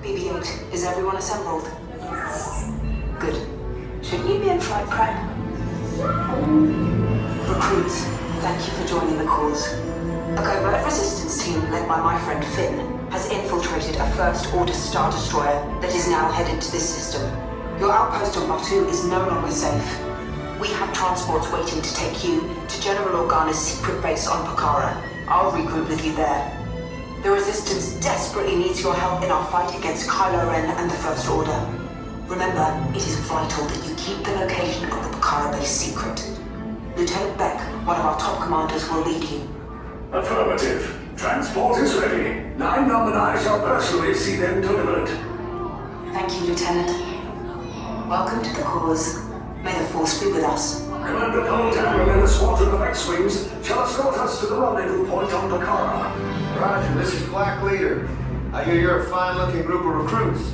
BB-8, is everyone assembled? Good. Shouldn't you be in flight prep? Recruits, thank you for joining the cause. A covert resistance team led by my friend Finn has infiltrated a First Order Star Destroyer that is now headed to this system. Your outpost on Batoo is no longer safe. We have transports waiting to take you to General Organa's secret base on Pakara. I'll regroup with you there. The Resistance desperately needs your help in our fight against Kylo Ren and the First Order. Remember, it is vital that you keep the location of the Pakara base secret. Lieutenant Beck, one of our top commanders, will lead you. Affirmative. Transport is ready. Wojnam and I shall personally see them delivered. Thank you, Lieutenant. Welcome to the cause. May the Force be with us. Commander Poltan and a squadron of X-Wings shall escort us to the rendezvous point on Pakara. Roger, this is Black Leader. I hear you're a fine-looking group of recruits.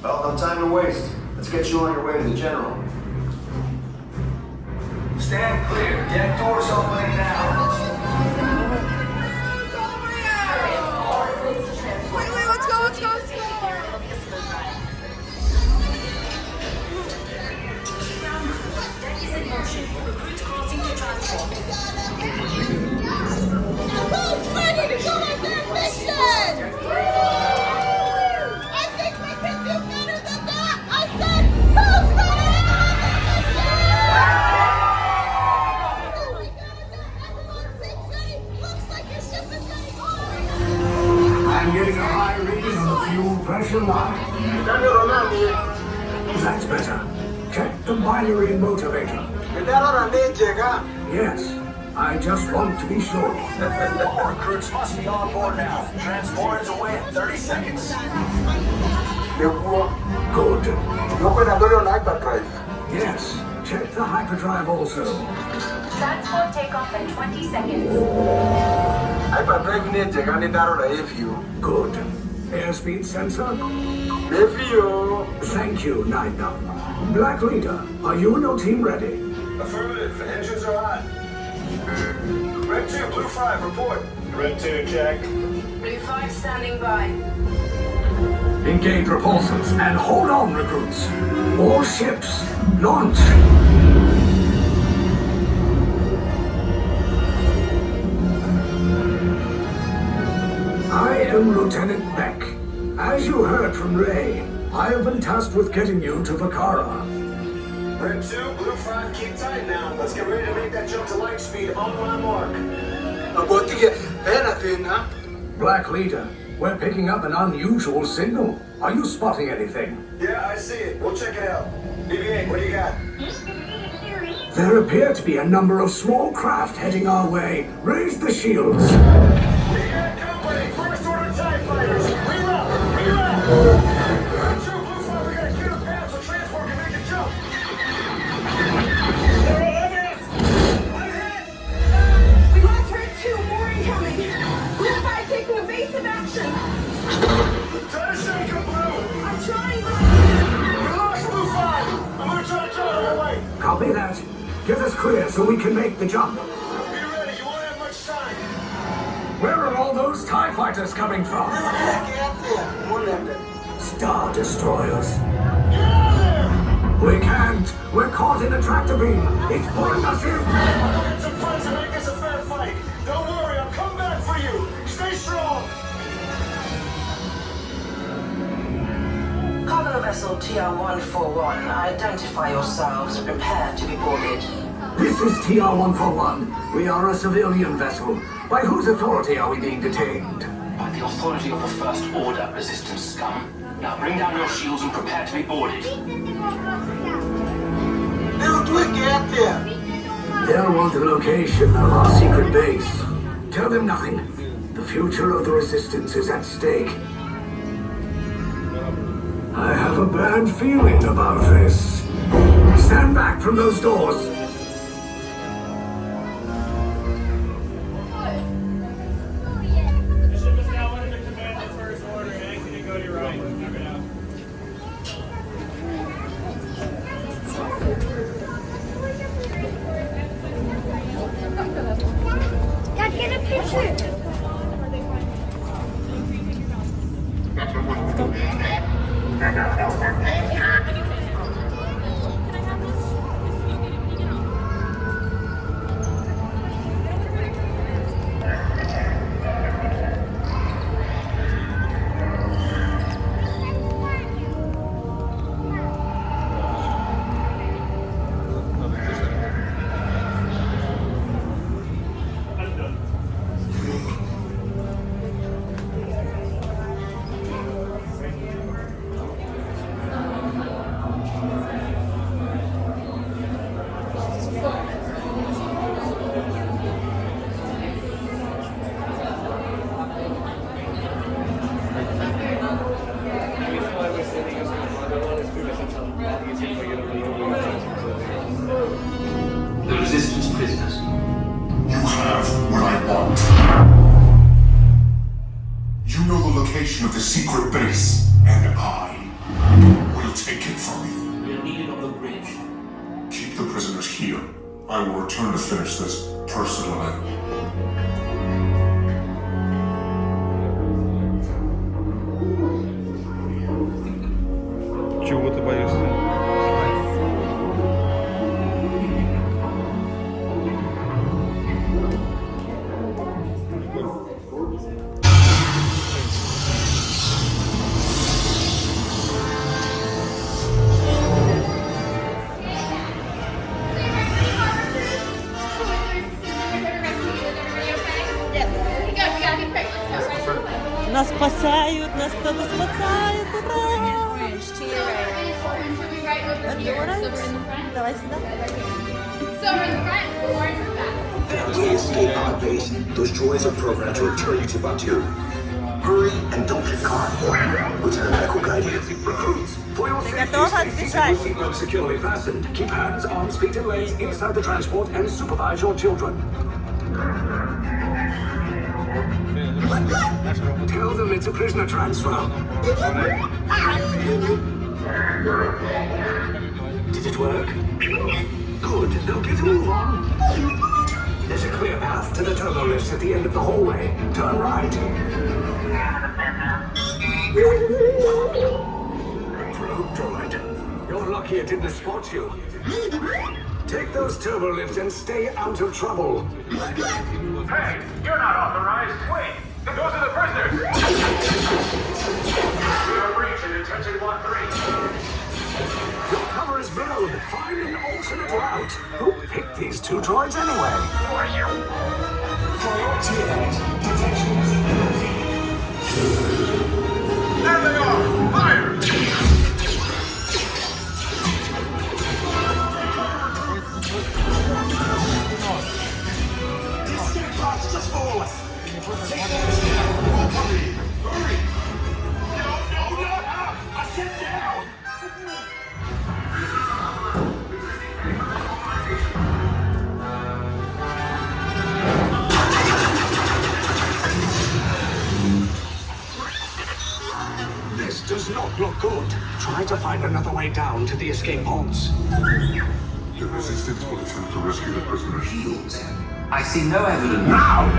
Well, no time to waste. Let's get you on your way to the General. Stand clear. Deck doors opening now. Wait, let's go. Deck is in motion. Recruits crossing to transport. Who's ready to go on their mission? I think we can do better than that. I said, who's ready to go on their mission? Oh my God, everyone seems ready. Looks like your ship is ready. I'm getting a high reading on the fuel pressure line. That's better. Check the binary motivator. Yes, I just want to be sure. All recruits must be on board now. Transport is away in 30 seconds. Good. Yes, check the hyperdrive also. Transport takeoff in 20 seconds. Good. Airspeed sensor? Thank you, Wojnam. Black Leader, are you and your team ready? Affirmative. The engines are hot. Red 2, Blue 5, report. Red 2, check. Blue 5 standing by. Engage repulsors and hold on, recruits. All ships, launch. I am Lieutenant Beck. As you heard from Ray, I have been tasked with getting you to Pakara. Red 2, Blue 5, keep tight now. Let's get ready to make that jump to light speed on my mark. Black Leader, we're picking up an unusual signal. Are you spotting anything? Yeah, I see it. We'll check it out. BB-8, what do you got? There appear to be a number of small craft heading our way. Raise the shields. We got company. First Order TIE fighters. Reroute. Red 2, Blue 5, we gotta clear the path so transport can make a jump. We lost her too. More incoming. Blue 5 taking evasive action. Try to shake him, Blue. I'm trying. We lost Blue 5. I'm gonna try to draw her away. Copy that. Get us clear so we can make the jump. Be ready. You won't have much time. Where are all those TIE fighters coming from? Star Destroyers. Get out of there! We can't. We're caught in a tractor beam. It's pulling us in. I'll get some friends and make this a fair fight. Don't worry, I'll come back for you. Stay strong. Cargo vessel TR-141, identify yourselves and prepare to be boarded. This is TR-141. We are a civilian vessel. By whose authority are we being detained? By the authority of the First Order resistance scum. Now bring down your shields and prepare to be boarded. They'll want the location of our secret base. Tell them nothing. The future of the resistance is at stake. I have a bad feeling about this. Stand back from those doors. The ship is now under the command of First Order. Exit and go to your right. Knock it out. Dad, get a picture. что. The resistance prisoners. You have what I want. You know the location of the secret base, and I will take it from you. We are needed on the bridge. Keep the prisoners here. I will return to finish this personally. Чего ты боишься? Нас спасают, нас кто-то спасает, ура! Давай сюда. At the escape pod base, those droids are programmed to return you to Batoo. Hurry and don't get caught. Lieutenant Beck will guide you. Recruits, for your safety, keep your seatbelt securely fastened. Keep hands, arms, feet, and legs inside the transport and supervise your children. Tell them it's a prisoner transfer. Did it work? Good. Now get a move on. There's a clear path to the turbo lifts at the end of the hallway. Turn right. Rogue droid. You're lucky it didn't spot you. Take those turbo lifts and stay out of trouble. Hey, you're not authorized. Wait, those are the prisoners. We are breaching attention block 3. Your cover is blown. Find an alternate route. Who picked these two droids anyway? Priority alert. Detection visibility. There they are. Fire! Escape pods just follow us. Take those down. Hurry! No, not up! I said down! This does not look good. Try to find another way down to the escape pods. The resistance will attempt to rescue the prisoners. I see no evidence. Now!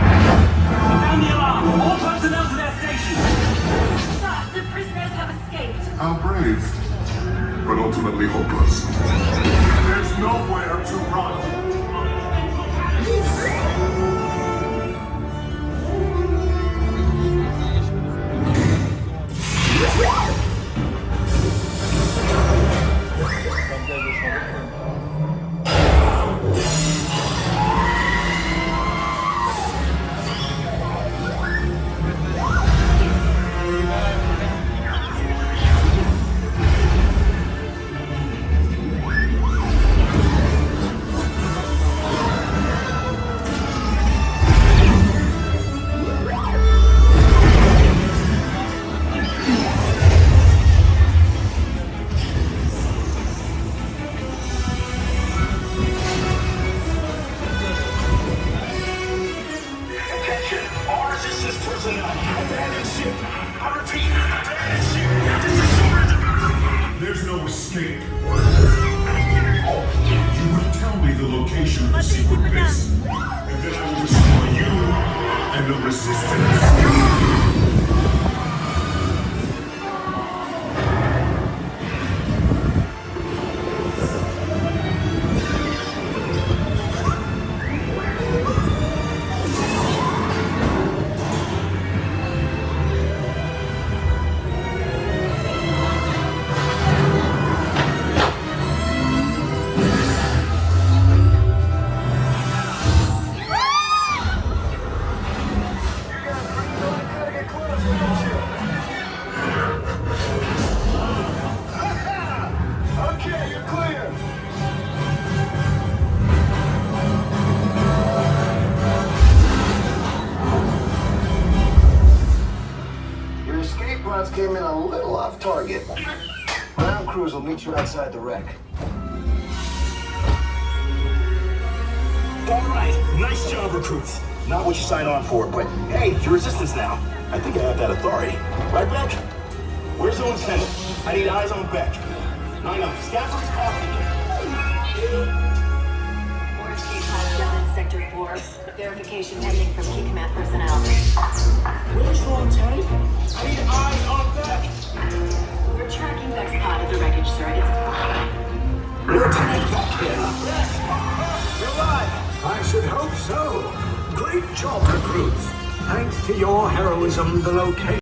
Sound the alarm! All personnel to their stations! Sir, the prisoners have escaped. How brave, but ultimately hopeless. There's nowhere to run. There's no escape. You will tell me the location of the secret base, and then I will destroy you and the resistance. escape routes came in a little off target. Ground crews will meet you outside the wreck. All right, nice job, recruits. Not what you signed on for, but hey, you're resistance now. I think I have that authority. Right, Beck? Where's the lieutenant? I need eyes on Beck. 9-up, Stafford's copy. Orange Case has down in Sector 4. Verification pending from key command personnel. Where's the lieutenant? I need eyes on Beck. We're tracking Beck's pod at the wreckage, sir. It's Lieutenant Beck here. You're alive. I should hope so. Great job, recruits. Thanks to your heroism, the location